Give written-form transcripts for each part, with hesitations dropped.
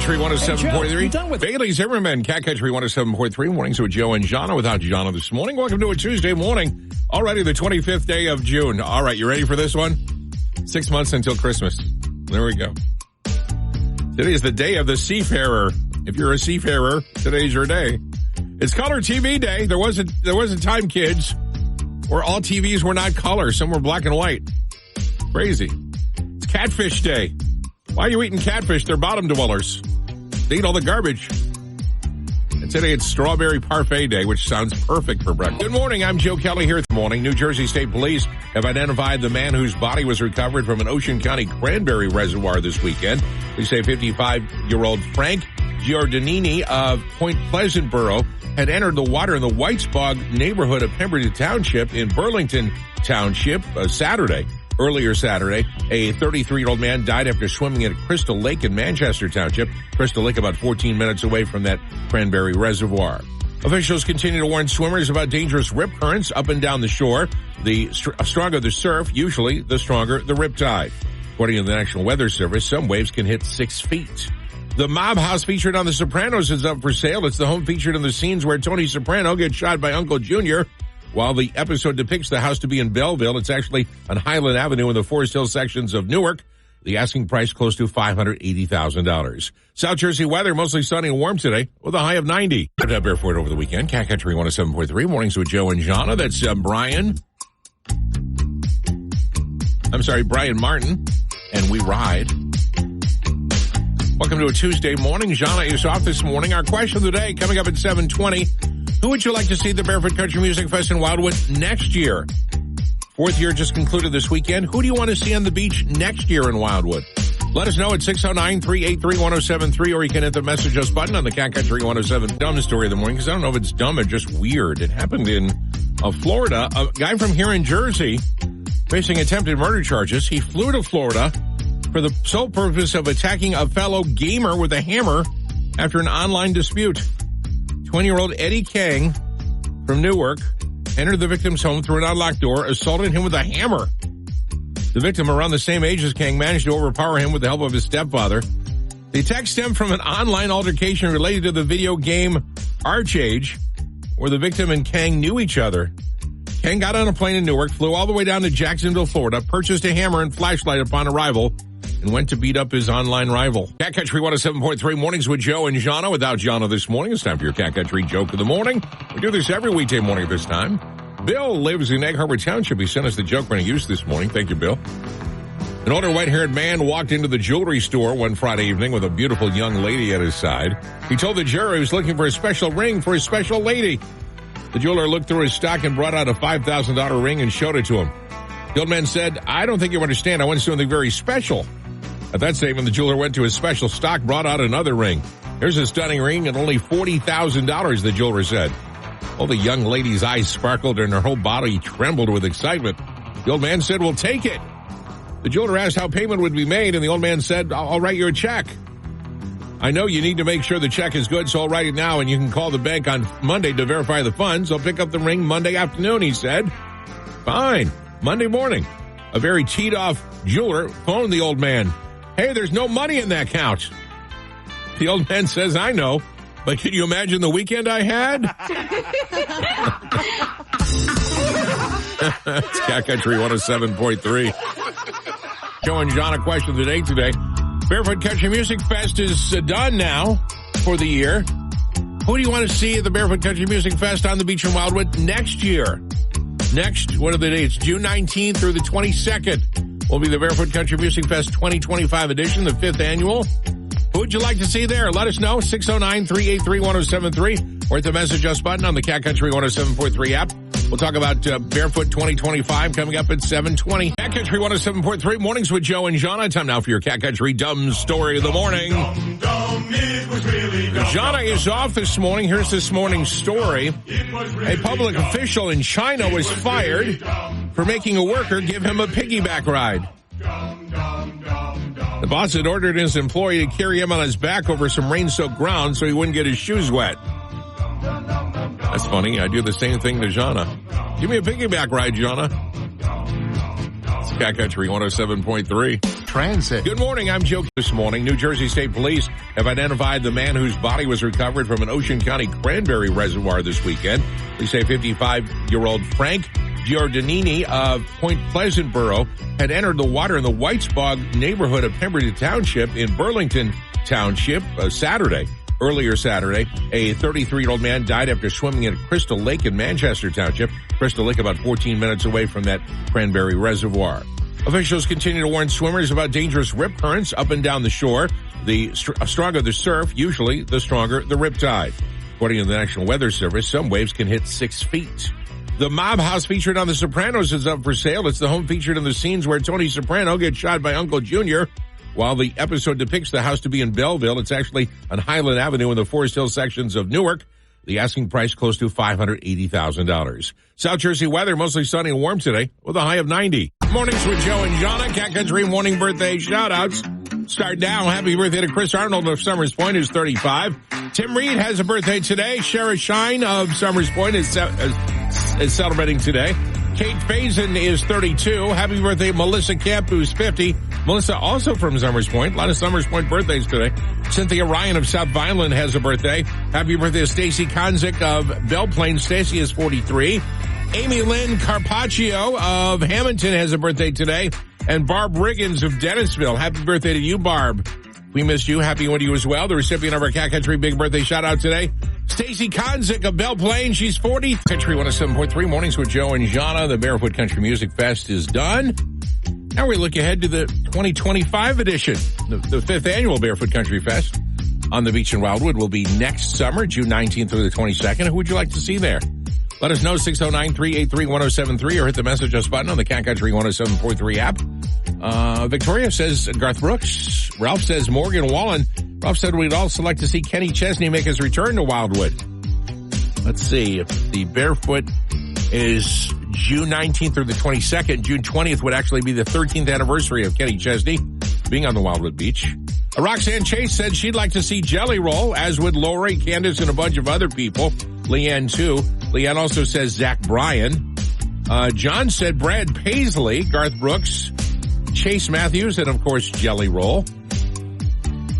Country 107.3. Bailey Zimmerman, Cat Country 107.3. Mornings with Joe and Jahna without Jahna this morning. Welcome to a Tuesday morning. Already the 25th day of June. All right, you ready for this one? 6 months until Christmas. There we go. Today is the day of the seafarer. If you're a seafarer, today's your day. It's Color TV Day. There was a time, kids, where all TVs were not color. Some were black and white. Crazy. It's Catfish Day. Why are you eating catfish? They're bottom dwellers. They eat all the garbage. And today it's Strawberry Parfait Day, which sounds perfect for breakfast. Good morning. I'm Joe Kelly here this morning. New Jersey State Police have identified the man whose body was recovered from an Ocean County cranberry reservoir this weekend. They say 55-year-old Frank Giordannini of Point Pleasant Borough had entered the water in the Whites Bog neighborhood of Pemberton Township in Burlington Township Earlier Saturday, a 33-year-old man died after swimming at Crystal Lake in Manchester Township. Crystal Lake about 14 minutes away from that cranberry reservoir. Officials continue to warn swimmers about dangerous rip currents up and down the shore. The stronger the surf, usually the stronger the rip tide. According to the National Weather Service, some waves can hit 6 feet. The mob house featured on The Sopranos is up for sale. It's the home featured in the scenes where Tony Soprano gets shot by Uncle Junior. While the episode depicts the house to be in Belleville, it's actually on Highland Avenue in the Forest Hill sections of Newark. The asking price close to $580,000. South Jersey weather, mostly sunny and warm today with a high of 90. Up airport over the weekend. Cat Country 107.3. Mornings with Joe and Jahna. That's Brian Martin. And we ride. Welcome to a Tuesday morning. Jahna is off this morning. Our question of the day coming up at 7:20. Who would you like to see at the Barefoot Country Music Fest in Wildwood next year? Fourth year just concluded this weekend. Who do you want to see on the beach next year in Wildwood? Let us know at 609-383-1073, or you can hit the message us button on the Cat Country 107 dumb story of the morning, because I don't know if it's dumb or just weird. It happened in Florida. A guy from here in Jersey facing attempted murder charges. He flew to Florida for the sole purpose of attacking a fellow gamer with a hammer after an online dispute. 20-year-old Eddie Kang from Newark entered the victim's home through an unlocked door, assaulted him with a hammer. The victim, around the same age as Kang, managed to overpower him with the help of his stepfather. The attack stemmed from an online altercation related to the video game Archage, where the victim and Kang knew each other. Kang got on a plane in Newark, flew all the way down to Jacksonville, Florida, purchased a hammer and flashlight upon arrival, and went to beat up his online rival. Cat Country 107.3 Mornings with Joe and Jahna. Without Jahna this morning, it's time for your Cat Country Joke of the Morning. We do this every weekday morning at this time. Bill lives in Egg Harbor Township. He sent us the joke we're going to use this morning. Thank you, Bill. An older white-haired man walked into the jewelry store one Friday evening with a beautiful young lady at his side. He told the juror he was looking for a special ring for his special lady. The jeweler looked through his stock and brought out a $5,000 ring and showed it to him. The old man said, "I don't think you understand. I want something very special." At that statement, the jeweler went to his special stock, brought out another ring. "Here's a stunning ring and only $40,000, the jeweler said. Well, the young lady's eyes sparkled and her whole body trembled with excitement. The old man said, "Well, take it." The jeweler asked how payment would be made, and the old man said, "I'll write you a check." "I know you need to make sure the check is good, so I'll write it now, and you can call the bank on Monday to verify the funds. I'll pick up the ring Monday afternoon," he said. Fine. Monday morning, a very teed-off jeweler phoned the old man. "Hey, there's no money in that account." The old man says, "I know, but can you imagine the weekend I had?" It's Cat Country 107.3. Joe and Jahna question of the day today. Barefoot Country Music Fest is done now for the year. Who do you want to see at the Barefoot Country Music Fest on the beach in Wildwood next year? What are the dates? June 19th through the 22nd. Will be the Barefoot Country Music Fest 2025 edition, the 5th annual. Who would you like to see there? Let us know, 609-383-1073, or hit the message us button on the Cat Country 107.3 app. We'll talk about Barefoot 2025 coming up at 7:20. Cat Country 107.3 Mornings with Joe and Jahna. Time now for your Cat Country Dumb Story of the Morning. It was really Jahna is off this morning. Here's this morning's story. A public official in China was fired for making a worker give him a piggyback ride. The boss had ordered his employee to carry him on his back over some rain-soaked ground so he wouldn't get his shoes wet. That's funny. I do the same thing to Jahna. Give me a piggyback ride, Jahna. It's Cat Country 107.3. transit. Good morning. I'm Joe. This morning, New Jersey State Police have identified the man whose body was recovered from an Ocean County cranberry reservoir this weekend. They say 55-year-old Frank Giordannini of Point Pleasant Borough had entered the water in the Whites Bog neighborhood of Pemberton Township in Burlington Township earlier Saturday. A 33-year-old man died after swimming at Crystal Lake in Manchester Township. Crystal Lake about 14 minutes away from that cranberry reservoir. Officials continue to warn swimmers about dangerous rip currents up and down the shore. The stronger the surf, usually the stronger the rip tide. According to the National Weather Service, some waves can hit 6 feet. The mob house featured on The Sopranos is up for sale. It's the home featured in the scenes where Tony Soprano gets shot by Uncle Junior. While the episode depicts the house to be in Belleville, it's actually on Highland Avenue in the Forest Hill sections of Newark. The asking price close to $580,000. South Jersey weather, mostly sunny and warm today with a high of 90. Mornings with Joe and Jahna. Cat Country morning birthday shout-outs. Start now. Happy birthday to Chris Arnold of Summers Point, who's 35. Tim Reed has a birthday today. Shara Shine of Summers Point is celebrating today. Kate Faison is 32. Happy birthday, Melissa Camp, who's 50. Melissa also from Summers Point. A lot of Summers Point birthdays today. Cynthia Ryan of South Vineland has a birthday. Happy birthday to Stacy Konzik of Belle Plaine. Stacy is 43. Amy Lynn Carpaccio of Hamilton has a birthday today. And Barb Riggins of Dennisville. Happy birthday to you, Barb. We missed you. Happy one to you as well. The recipient of our Cat Country Big Birthday shout-out today, Stacy Konzik of Belle Plaine. She's 40. Country 107.3 mornings with Joe and Jahna. The Barefoot Country Music Fest is done. Now we look ahead to the 2025 edition. The fifth annual Barefoot Country Fest on the beach in Wildwood will be next summer, June 19th through the 22nd. Who would you like to see there? Let us know, 609-383-1073, or hit the message us button on the Cat Country 107.3 app. Victoria says Garth Brooks. Ralph says Morgan Wallen. Ralph said we'd also like to see Kenny Chesney make his return to Wildwood. Let's see if the Barefoot is June 19th through the 22nd. June 20th would actually be the 13th anniversary of Kenny Chesney being on the Wildwood Beach. Roxanne Chase said she'd like to see Jelly Roll, as would Lori, Candace, and a bunch of other people. Leanne, too. Leanne also says Zach Bryan. John said Brad Paisley, Garth Brooks, Chase Matthews, and, of course, Jelly Roll.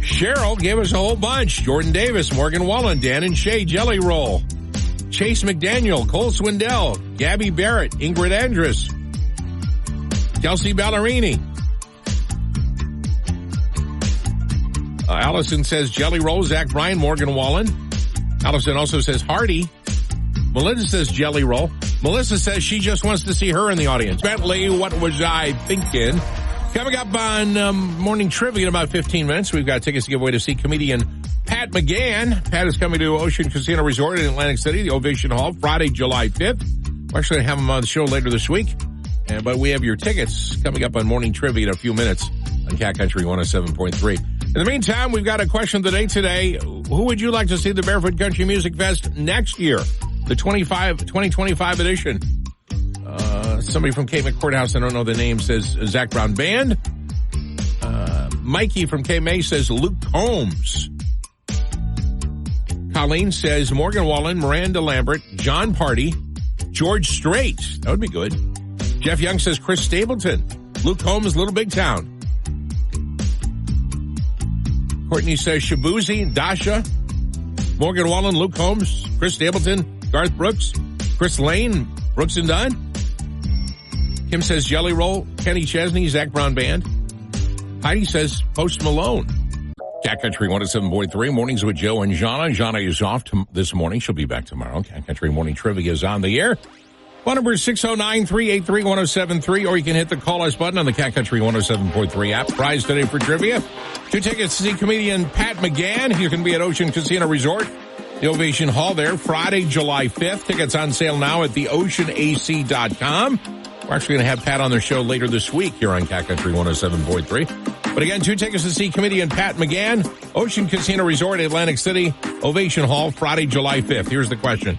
Cheryl gave us a whole bunch. Jordan Davis, Morgan Wallen, Dan and Shay, Jelly Roll. Chase McDaniel, Cole Swindell, Gabby Barrett, Ingrid Andrus, Kelsey Ballerini. Allison says Jelly Roll, Zach Bryan, Morgan Wallen. Allison also says Hardy. Melinda says Jelly Roll. Melissa says she just wants to see her in the audience. Bentley, what was I thinking? Coming up on Morning Trivia in about 15 minutes, we've got tickets to give away to see comedian Pat McGann. Pat is coming to Ocean Casino Resort in Atlantic City, the Ovation Hall, Friday, July 5th. We're actually going to have him on the show later this week. But we have your tickets coming up on Morning Trivia in a few minutes on Cat Country 107.3. In the meantime, we've got a question of the day today. Who would you like to see the Barefoot Country Music Fest next year? The 2025 edition. Somebody from Cape May Courthouse, I don't know the name, says Zach Brown Band. Mikey from Cape May says Luke Combs. Colleen says Morgan Wallen, Miranda Lambert, John Party, George Strait. That would be good. Jeff Young says Chris Stapleton. Luke Combs, Little Big Town. Courtney says Shabuzi, Dasha, Morgan Wallen, Luke Combs, Chris Stapleton, Garth Brooks, Chris Lane, Brooks and Dunn. Kim says Jelly Roll, Kenny Chesney, Zach Brown Band. Heidi says Post Malone. Cat Country 107.3, mornings with Joe and Jahna. Jahna is off this morning. She'll be back tomorrow. Cat Country Morning Trivia is on the air. Phone number is 609-383-1073, or you can hit the call us button on the Cat Country 107.3 app. Prize today for trivia. 2 tickets to see comedian Pat McGann. He's going to be at Ocean Casino Resort, the Ovation Hall there, Friday, July 5th. Tickets on sale now at theoceanac.com. We're actually going to have Pat on the show later this week here on Cat Country 107.3. But again, 2 tickets to see comedian Pat McGann, Ocean Casino Resort, Atlantic City, Ovation Hall, Friday, July 5th. Here's the question.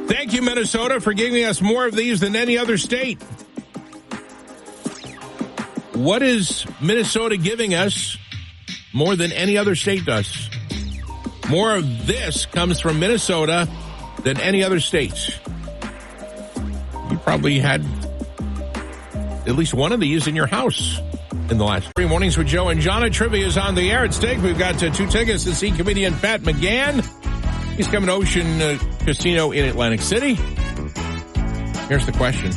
Thank you, Minnesota, for giving us more of these than any other state. What is Minnesota giving us more than any other state does? More of this comes from Minnesota than any other state. You probably had at least one of these in your house in the last 3 mornings with Joe and Jahna. Trivia is on the air at stake. We've got 2 tickets to see comedian Pat McGann. He's coming to Ocean Casino in Atlantic City. Here's the question.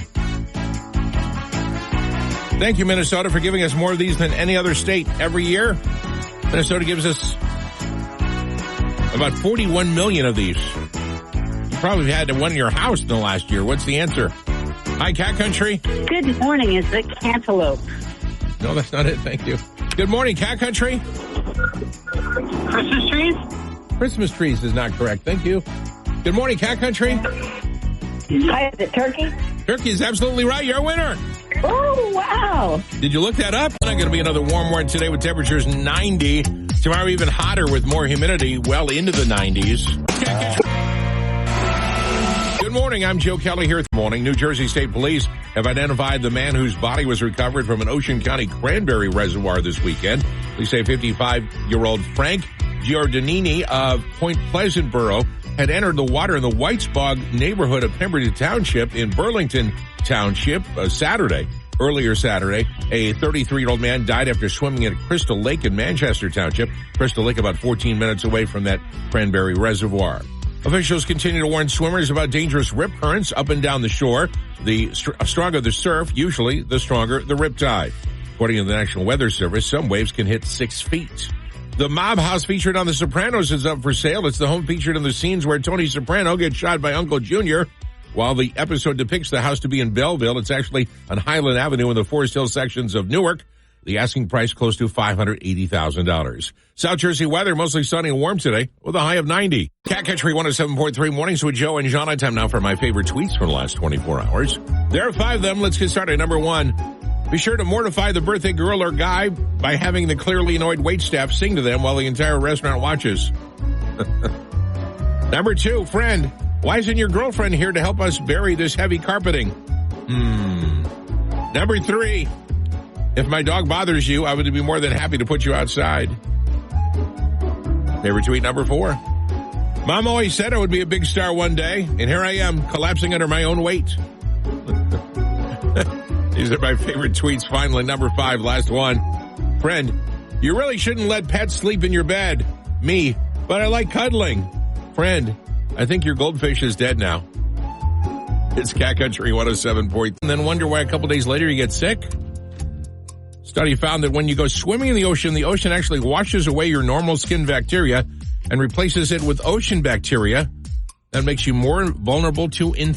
Thank you, Minnesota, for giving us more of these than any other state every year. Minnesota gives us about 41 million of these. You probably had one in your house in the last year. What's the answer? Hi, Cat Country. Good morning. Is it cantaloupe? No, that's not it. Thank you. Good morning, Cat Country. Christmas trees? Christmas trees is not correct. Thank you. Good morning, Cat Country. Hi, is it turkey? Turkey is absolutely right. You're a winner. Oh, wow. Did you look that up? It's not going to be another warm one today with temperatures 90. Tomorrow even hotter with more humidity, well into the 90s. Good morning. I'm Joe Kelly here this morning. New Jersey State Police have identified the man whose body was recovered from an Ocean County cranberry reservoir this weekend. Police say 55-year-old Frank Giordannini of Point Pleasant Borough had entered the water in the Whites Bog neighborhood of Pemberton Township in Burlington Township earlier Saturday. A 33-year-old man died after swimming at Crystal Lake in Manchester Township. Crystal Lake about 14 minutes away from that cranberry reservoir. Officials continue to warn swimmers about dangerous rip currents up and down the shore. The stronger the surf, usually the stronger the rip tide. According to the National Weather Service, some waves can hit 6 feet. The mob house featured on The Sopranos is up for sale. It's the home featured in the scenes where Tony Soprano gets shot by Uncle Junior. While the episode depicts the house to be in Belleville, it's actually on Highland Avenue in the Forest Hill sections of Newark. The asking price close to $580,000. South Jersey weather, mostly sunny and warm today with a high of 90. Cat Country 107.3 mornings with Joe and Jahna. Time now for my favorite tweets from the last 24 hours. There are 5 of them. Let's get started. Number 1. Be sure to mortify the birthday girl or guy by having the clearly annoyed waitstaff sing to them while the entire restaurant watches. Number 2. Friend, why isn't your girlfriend here to help us bury this heavy carpeting? Number 3. If my dog bothers you, I would be more than happy to put you outside. Favorite tweet number 4. Mom always said I would be a big star one day, and here I am, collapsing under my own weight. These are my favorite tweets. Finally, number 5, last one. Friend, you really shouldn't let pets sleep in your bed. Me, but I like cuddling. Friend, I think your goldfish is dead now. It's Cat Country 107.3. And then wonder why a couple days later you get sick? Study found that when you go swimming in the ocean actually washes away your normal skin bacteria and replaces it with ocean bacteria. That makes you more vulnerable to infection.